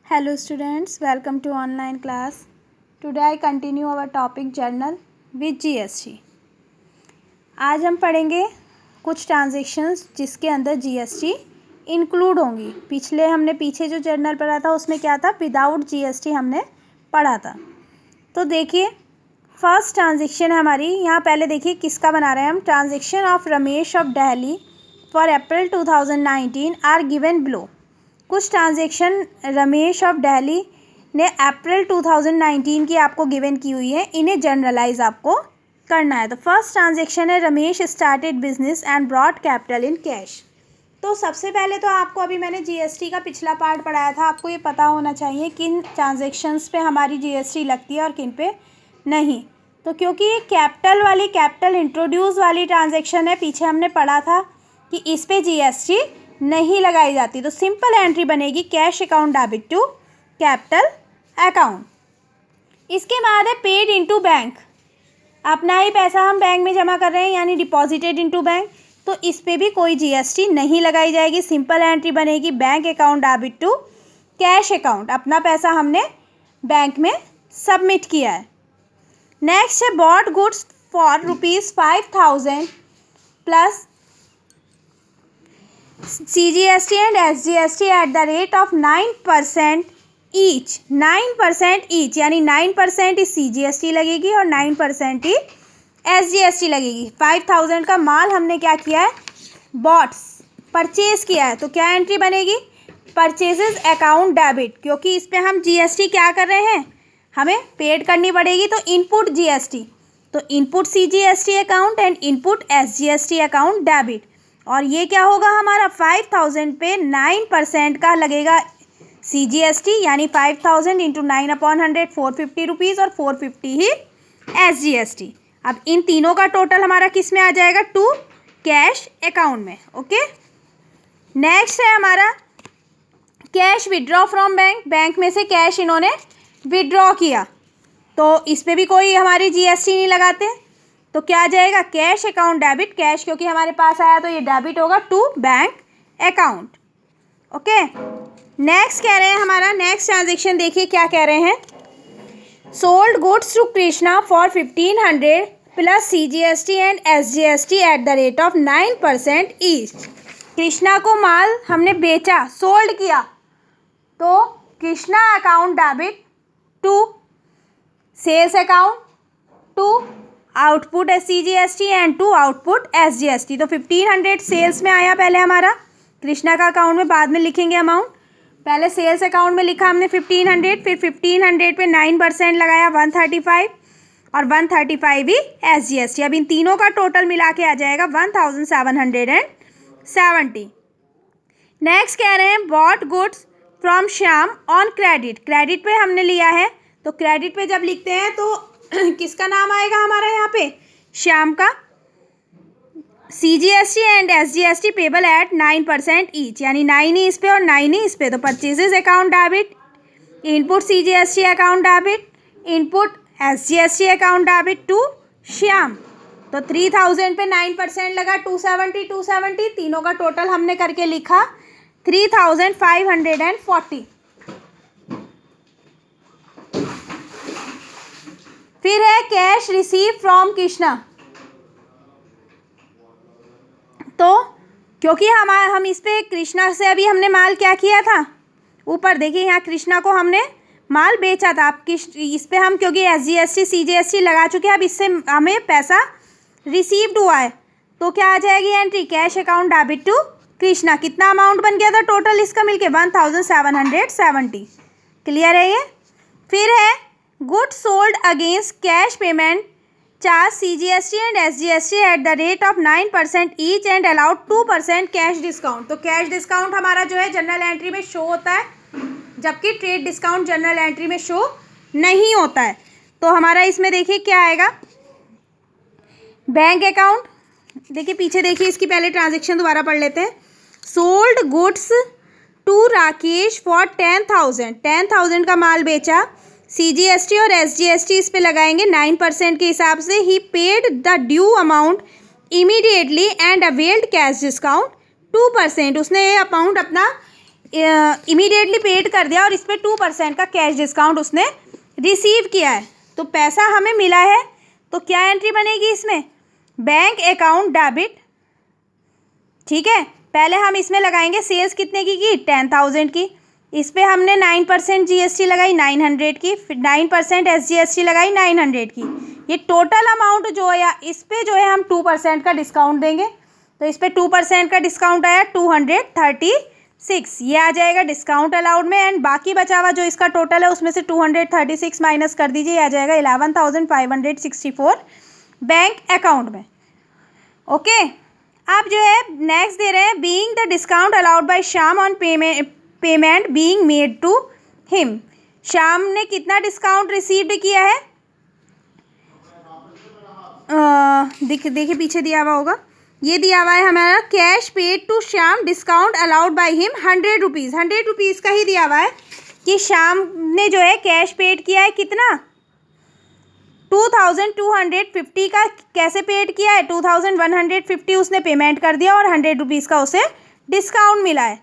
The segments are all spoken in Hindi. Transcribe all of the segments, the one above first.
Hello students, welcome to online class. Today I continue our topic journal with GST. आज हम पढ़ेंगे कुछ ट्रांजेक्शन्स जिसके अंदर GST इंक्लूड होंगी। पीछे जो जर्नल पढ़ा था उसमें क्या था, विदाउट GST हमने पढ़ा था। तो देखिए फर्स्ट ट्रांजेक्शन है हमारी, यहाँ पहले देखिए किसका बना रहे हैं हम। Transaction of Ramesh of Delhi for April 2019 are given below. कुछ ट्रांजेक्शन रमेश ऑफ दिल्ली ने अप्रैल 2019 की आपको गिवन की हुई है, इन्हें जनरलाइज आपको करना है। तो फर्स्ट ट्रांजेक्शन है Ramesh started business and brought capital in cash. तो सबसे पहले तो आपको अभी मैंने जीएसटी का पिछला पार्ट पढ़ाया था, आपको ये पता होना चाहिए किन ट्रांजेक्शन्स पे हमारी जीएसटी लगती है और किन पे नहीं। तो क्योंकि ये कैपिटल इंट्रोड्यूस वाली ट्रांजेक्शन है, पीछे हमने पढ़ा था कि इस पे जीएसटी नहीं लगाई जाती, तो सिंपल एंट्री बनेगी cash account debit to capital account. इसके बाद है पेड इनटू बैंक, अपना ही पैसा हम बैंक में जमा कर रहे हैं यानी डिपॉजिटेड इनटू बैंक, तो इस पे भी कोई जीएसटी नहीं लगाई जाएगी। सिंपल एंट्री बनेगी bank account debit to cash account, अपना पैसा हमने बैंक में सबमिट किया है। नेक्स्ट है bought goods for ₹5,000 plus CGST and SGST at the rate of 9% each। 9% each यानी 9% ही CGST लगेगी और 9% ही SGST लगेगी। 5,000 का माल हमने क्या किया है, बॉट्स परचेज किया है, तो क्या एंट्री बनेगी, परचेजेस अकाउंट डेबिट, क्योंकि इस पे हम GST क्या कर रहे हैं, हमें पेड करनी पड़ेगी। तो इनपुट GST, तो input CGST account and input SGST account debit. और ये क्या होगा हमारा 5,000 पे 9% का लगेगा CGST यानी 5,000 इंटू 9/100 450 रुपीज़ और 450 ही SGST। अब इन तीनों का टोटल हमारा किस में आ जाएगा, टू कैश अकाउंट में। ओके, नेक्स्ट है हमारा cash withdraw from bank. Bank में से कैश इन्होंने विड्रॉ किया, तो इस पर भी कोई हमारी GST नहीं लगाते, तो क्या आ जाएगा कैश अकाउंट डेबिट, कैश क्योंकि हमारे पास आया तो ये डेबिट होगा to bank account. Okay, next कह रहे हैं हमारा, नेक्स्ट ट्रांजेक्शन देखिए क्या कह रहे हैं, sold goods to Krishna for 1,500 plus CGST and SGST at the rate of 9% each. Krishna को माल हमने बेचा, सोल्ड किया, तो Krishna account debit to sales account to output CGST and to output SGST। तो 1,500 सेल्स में आया पहले हमारा, कृष्णा का अकाउंट में बाद में लिखेंगे अमाउंट, पहले सेल्स अकाउंट में लिखा हमने 1,500, फिर 1,500 पे 9% लगाया 135 और 135 भी SGST। अब इन तीनों का टोटल मिला के आ जाएगा 1,770। नेक्स्ट कह रहे हैं bought goods from Shyam on credit. Credit पे हमने लिया है, तो क्रेडिट पे जब लिखते हैं तो किसका नाम आएगा हमारा यहाँ पे, श्याम का। CGST and SGST payable eight 9% each यानी 9 ही इस पे और 9 ही इस पे, तो purchases account debit, input CGST account debit, input SGST account debit to Shyam. तो 3,000 पे 9% लगा 270, तीनों का टोटल हमने करके लिखा 3,540। फिर है कैश रिसीव फ्रॉम कृष्णा, तो क्योंकि हम इस पे कृष्णा से अभी हमने माल क्या किया था, ऊपर देखिए यहाँ कृष्णा को हमने माल बेचा था, अब इस पे हम क्योंकि SGST CGST लगा चुके हैं, अब इससे हमें पैसा रिसीव्ड हुआ है, तो क्या आ जाएगी entry cash account debit to Krishna. कितना अमाउंट बन गया था टोटल इसका मिलके 1,770। क्लियर है ये। फिर है good sold against cash payment charge CGST and SGST at the rate of 9% each and allowed 2% cash discount. तो कैश डिस्काउंट हमारा जो है जनरल एंट्री में शो होता है, जबकि ट्रेड डिस्काउंट जनरल एंट्री में शो नहीं होता है। तो हमारा इसमें देखिए क्या आएगा, बैंक अकाउंट, देखिए पीछे देखिए इसकी पहले ट्रांजेक्शन दोबारा पढ़ लेते हैं। Sold goods to Rakesh for 10,000 का माल बेचा, CGST और SGST इस पे लगाएंगे 9% के हिसाब से। He paid the due amount immediately and availed cash discount 2%। उसने ये अमाउंट अपना इमीडिएटली पेड कर दिया और इस पर 2% का कैश डिस्काउंट उसने रिसीव किया है, तो पैसा हमें मिला है। तो क्या एंट्री बनेगी इसमें? बैंक अकाउंट डेबिट, ठीक है। पहले हम इसमें लगाएंगे सेल्स कितने की 10,000 की, इस पर हमने 9% GST लगाई 900 की, फिर 9% SGST लगाई 900 की। ये टोटल अमाउंट जो है इस पर जो है हम 2% का डिस्काउंट देंगे, तो इस पर 2% का डिस्काउंट आया 236, ये आ जाएगा डिस्काउंट अलाउड में। एंड बाकी बचा हुआ जो इसका टोटल है उसमें से 236 माइनस कर दीजिए, आ जाएगा 11,564 बैंक अकाउंट में। ओके, आप जो है नेक्स्ट दे रहे हैं, being the discount allowed by Shyam on payment being made to him. Shyam ने कितना डिस्काउंट रिसीव्ड किया है? देखिए पीछे दिया हुआ होगा, ये दिया हुआ है हमारा cash paid to Shyam discount allowed by him 100 rupees. 100 rupees का ही दिया हुआ है कि श्याम ने जो है कैश पेड किया है कितना, 2250 का कैसे पेड किया है, 2150 उसने पेमेंट कर दिया और 100 रुपीज़ का उसे डिस्काउंट मिला है।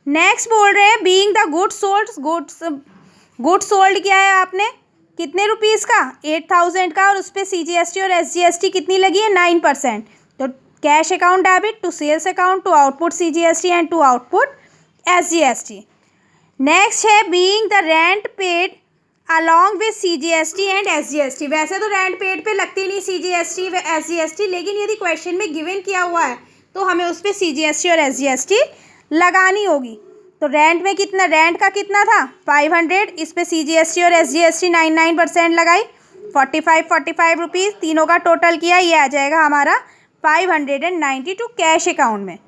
नेक्स्ट बोल रहे हैं being the goods sold, goods sold किया है आपने कितने रुपीज़ का, 8,000 का, और उस पर CGST और SGST कितनी लगी है 9%। तो cash account debit to sales account to output CGST and to output SGST। Next है being the rent paid along with CGST and SGST। वैसे तो रेंट पेड पे लगती नहीं CGST व SGST, लेकिन यदि क्वेश्चन में गिवन किया हुआ है तो हमें उस पर CGST और SGST लगानी होगी। तो रेंट में कितना, रेंट का कितना था 500, इस पे CGST और SGST 99% लगाई 45 रुपीज़, तीनों का टोटल किया, ये आ जाएगा हमारा 592 कैश अकाउंट में।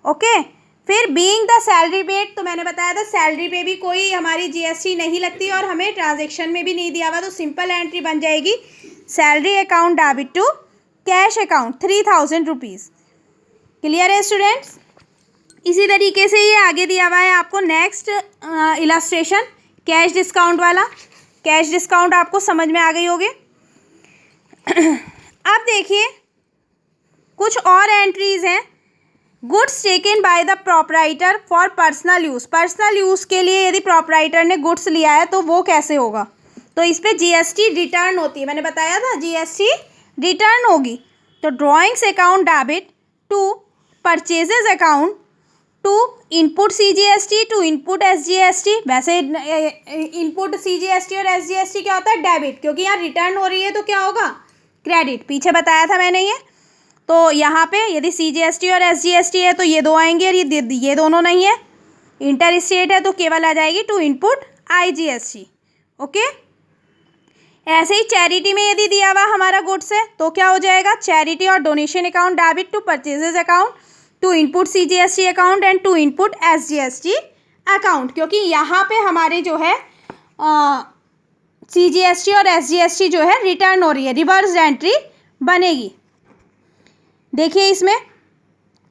ओके, फिर बीइंग द सैलरी पेड, तो मैंने बताया था सैलरी पे भी कोई हमारी GST नहीं लगती और हमें ट्रांजेक्शन में भी नहीं दिया हुआ, तो सिंपल एंट्री बन जाएगी salary account debit to cash account 3,000 rupees. Clear है स्टूडेंट्स? इसी तरीके से ये आगे दिया हुआ है आपको नेक्स्ट इलस्ट्रेशन कैश डिस्काउंट वाला। कैश डिस्काउंट आपको समझ में आ गई होगी। अब देखिए कुछ और एंट्रीज हैं। Goods taken by the proprietor for personal use, personal use के लिए यदि प्रोपराइटर ने गुड्स लिया है तो वो कैसे होगा, तो इस पर GST रिटर्न होती है, मैंने बताया था GST रिटर्न होगी। तो drawings account debit to purchases account to input CGST to input SGST। वैसे इनपुट CGST और SGST क्या होता है डेबिट, क्योंकि यहाँ रिटर्न हो रही है तो क्या होगा क्रेडिट, पीछे बताया था मैंने ये। तो यहाँ पे यदि CGST और SGST है तो ये दो आएंगे और ये दोनों नहीं है। इंटर स्टेट है तो केवल आ जाएगी टू इनपुट IGST। ओके, ऐसे ही चैरिटी में यदि दिया हुआ हमारा गुड्स है तो क्या हो जाएगा, चैरिटी और donation account debit to purchases account to input CGST account and to input SGST account, क्योंकि यहाँ पे हमारे जो है CGST और SGST जो है रिटर्न हो रही है, रिवर्स एंट्री बनेगी। देखिए इसमें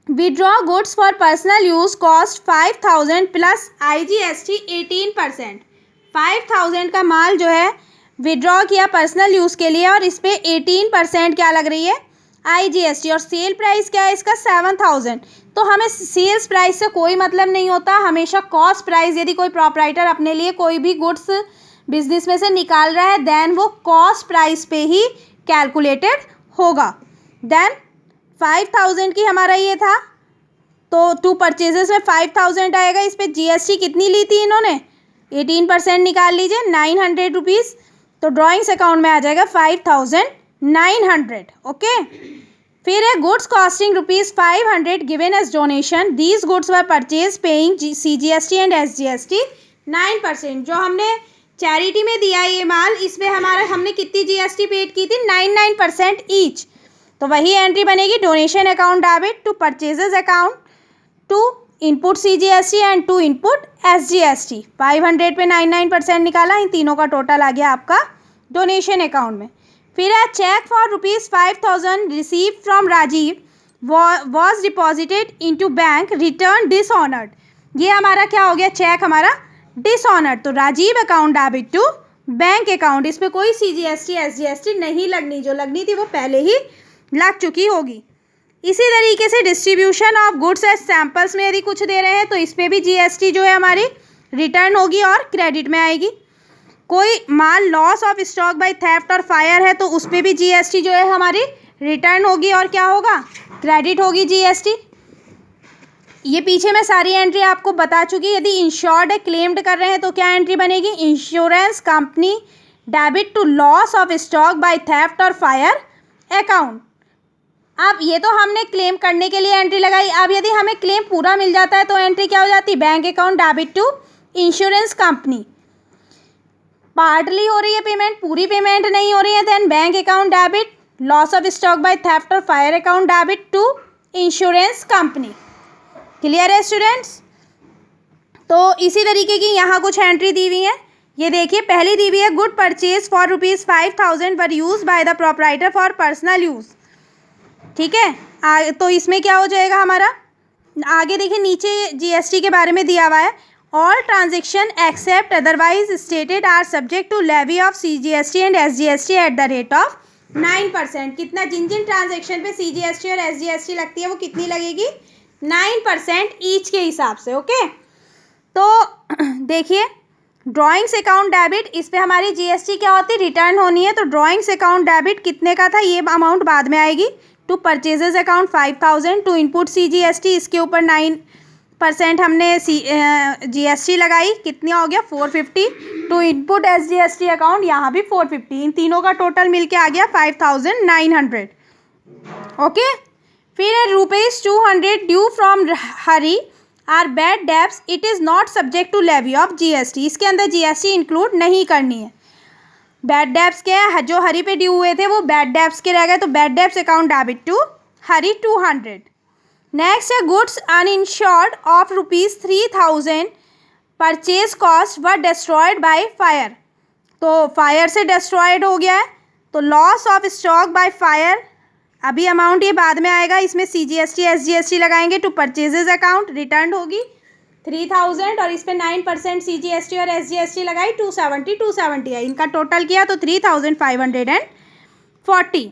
withdraw goods for personal use cost 5,000 plus IGST 18%। 5,000 का माल जो है विड्रॉ किया पर्सनल यूज़ के लिए और इस पर 18% क्या लग रही है IGST, और सेल प्राइस क्या है इसका 7,000। तो हमें सेल्स प्राइस से कोई मतलब नहीं होता, हमेशा कॉस्ट प्राइस, यदि कोई प्रॉपराइटर अपने लिए कोई भी गुड्स बिजनेस में से निकाल रहा है देन वो कॉस्ट प्राइस पे ही कैलकुलेटेड होगा। देन 5,000 की हमारा ये था, तो टू परचेजेस में 5,000 आएगा, इस पर GST कितनी ली थी इन्होंने 18% निकाल लीजिए 900 रुपीज़, तो ड्रॉइंग्स अकाउंट में आ जाएगा 5,900। ओके, फिर है goods costing ₹500 given as donation, these goods were purchase paying CGST and SGST 9%। जो हमने चैरिटी में दिया ये माल, इसमें हमारा हमने कितनी GST पेड की थी 9% ईच, तो वही एंट्री बनेगी donation account debit to purchases account to input CGST and to input SGST। 500 पे 99% निकाला, इन तीनों का टोटल आ गया आपका डोनेशन अकाउंट में। फिर है cheque for ₹5,000 receive from Rajiv was deposited into bank return dishonoured. ये हमारा क्या हो गया, चेक हमारा डिसऑनर्ड, तो Rajiv account debit to bank account, इस पर कोई CGST SGST नहीं लगनी, जो लगनी थी वो पहले ही लग चुकी होगी। इसी तरीके से distribution of goods as samples में यदि कुछ दे रहे हैं तो इस पर भी जीएसटी जो है हमारी रिटर्न होगी और क्रेडिट में आएगी। कोई माल loss of stock by theft और फायर है तो उस पर भी जीएसटी जो है हमारी रिटर्न होगी और क्या होगा, क्रेडिट होगी जीएसटी। ये पीछे मैं सारी एंट्री आपको बता चुकी। यदि इंश्योर्ड है, क्लेम्ड कर रहे हैं तो क्या एंट्री बनेगी, insurance company debit to loss of stock by theft और फायर अकाउंट। अब ये तो हमने क्लेम करने के लिए एंट्री लगाई। अब यदि हमें क्लेम पूरा मिल जाता है तो एंट्री क्या हो जाती है, bank account debit to insurance company. Partly हो रही है पेमेंट, पूरी पेमेंट नहीं हो रही है, then bank account debit loss of stock by theft और fire account debit to insurance company. Clear है स्टूडेंट्स। तो इसी तरीके की यहाँ कुछ एंट्री दी हुई है। ये देखिए, पहली दी हुई है, good purchase for ₹5,000 were use by the proprietor for personal use. ठीक है, तो इसमें क्या हो जाएगा हमारा, आगे देखिए नीचे जीएसटी के बारे में दिया हुआ है, all transaction except otherwise stated are subject to levy of CGST and SGST at the rate of 9%। कितना, जिन जिन ट्रांजेक्शन पे सीजीएसटी और एसजीएसटी लगती है वो कितनी लगेगी, 9% ईच के हिसाब से। ओके, तो देखिए ड्राइंग्स अकाउंट डेबिट, इस पे हमारी जीएसटी क्या होती है, रिटर्न होनी है। तो ड्राइंग्स अकाउंट डेबिट कितने का था, ये अमाउंट बाद में आएगी। To purchases account 5,000, to input CGST, इसके ऊपर 9% हमने जीएसटी लगाई, कितना हो गया 450। टू इनपुट एसजीएसटी अकाउंट, यहाँ भी 450, इन तीनों का टोटल मिलके आ गया 5,900। ओके, फिर ₹200 due from Hari are bad debts, it is not subject to levy of GST. इसके अंदर जीएसटी इंक्लूड नहीं करनी है। बैड डेब्ट्स क्या है, जो हरी पे ड्यू हुए थे वो बैड डेब्ट्स के रह गए, तो bad debts account debit to Hari 200। Next है goods uninsured of ₹3,000 purchase cost were destroyed by fire. तो फायर से डिस्ट्रॉयड हो गया है, तो loss of stock by fire, अभी अमाउंट ये बाद में आएगा, इसमें सीजीएसटी एसजीएसटी लगाएंगे। टू परचेजेज अकाउंट रिटर्न होगी 3,000 और इस पे 9% सीजीएसटी और एसजीएसटी लगाई, 270 है, इनका टोटल किया तो 3,540।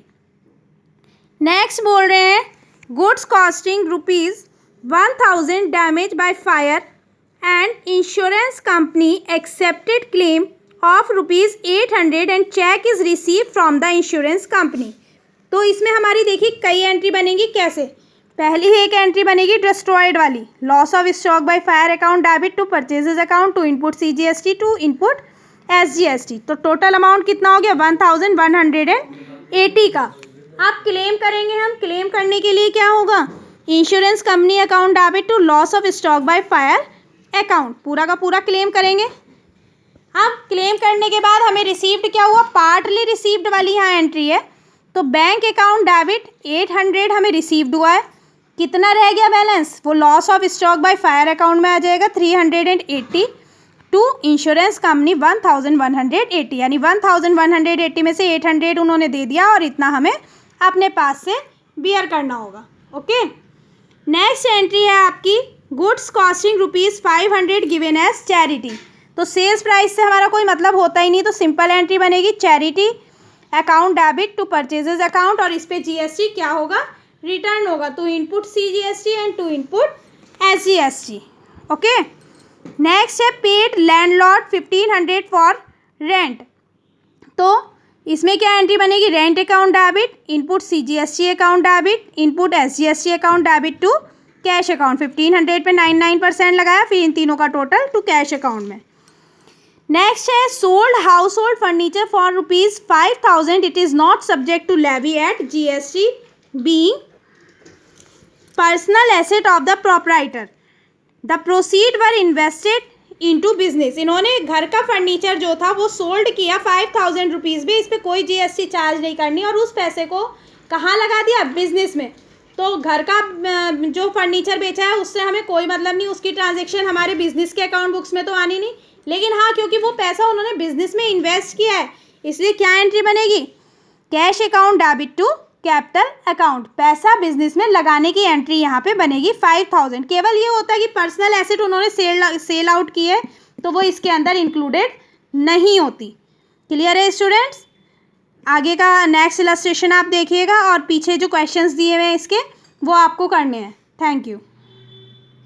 नेक्स्ट बोल रहे हैं goods costing ₹1,000 damage by fire and insurance company accepted claim of ₹800 and cheque is receive from the insurance company. तो इसमें हमारी देखिए कई एंट्री बनेगी। कैसे, पहली एक एंट्री बनेगी डिस्ट्रॉयड वाली, loss of stock by fire account debit to purchases account to input CGST to input SGST. तो टोटल अमाउंट कितना हो गया 1,180 का। आप क्लेम करेंगे, हम क्लेम करने के लिए क्या होगा, insurance company account debit to loss of stock by fire account, पूरा का पूरा क्लेम करेंगे। अब क्लेम करने के बाद हमें रिसीव्ड क्या हुआ, पार्टली रिसीव्ड वाली यहाँ एंट्री है, तो बैंक अकाउंट डेबिट 800 हमें रिसीव्ड हुआ है, कितना रह गया बैलेंस, वो loss of stock by fire account में आ जाएगा 380 टू इंश्योरेंस कंपनी 1,180, यानी 1,180 में से 800 उन्होंने दे दिया और इतना हमें अपने पास से बियर करना होगा। ओके, नेक्स्ट एंट्री है आपकी goods costing ₹500 given as charity. तो सेल्स प्राइस से हमारा कोई मतलब होता ही नहीं, तो सिंपल एंट्री बनेगी charity account debit to purchases account और इस पे जीएसटी क्या होगा, रिटर्न होगा, to input CGST and to input SGST. Okay, next है पेड लैंडलॉर्ड 1,500 फॉर रेंट। तो इसमें क्या एंट्री बनेगी, rent account debit, input CGST account debit, input SGST account debit to cash account. 1,500 पे 99% लगाया, फिर इन तीनों का टोटल टू कैश अकाउंट में। नेक्स्ट है sold household furniture for ₹5,000, it is not subject to levy at GST being personal asset of the proprietor, the proceed were invested into business. इन्होंने घर का फर्नीचर जो था वो सोल्ड किया 5,000 रुपीज़ भी, इस पर कोई जीएसटी चार्ज नहीं करनी, और उस पैसे को कहाँ लगा दिया, बिजनेस में। तो घर का जो फर्नीचर बेचा है उससे हमें कोई मतलब नहीं, उसकी ट्रांजेक्शन हमारे बिजनेस के अकाउंट बुक्स में तो आनी नहीं, लेकिन हाँ क्योंकि वो पैसा उन्होंने बिजनेस में इन्वेस्ट किया है, इसलिए क्या एंट्री बनेगी, cash account debit to capital account, पैसा बिजनेस में लगाने की एंट्री यहाँ पे बनेगी 5,000। केवल ये होता है कि पर्सनल एसेट उन्होंने सेल आउट किए तो वो इसके अंदर इंक्लूडेड नहीं होती। क्लियर है स्टूडेंट्स। आगे का नेक्स्ट इलस्ट्रेशन आप देखिएगा और पीछे जो क्वेश्चंस दिए हुए हैं इसके वो आपको करने हैं। Thank you.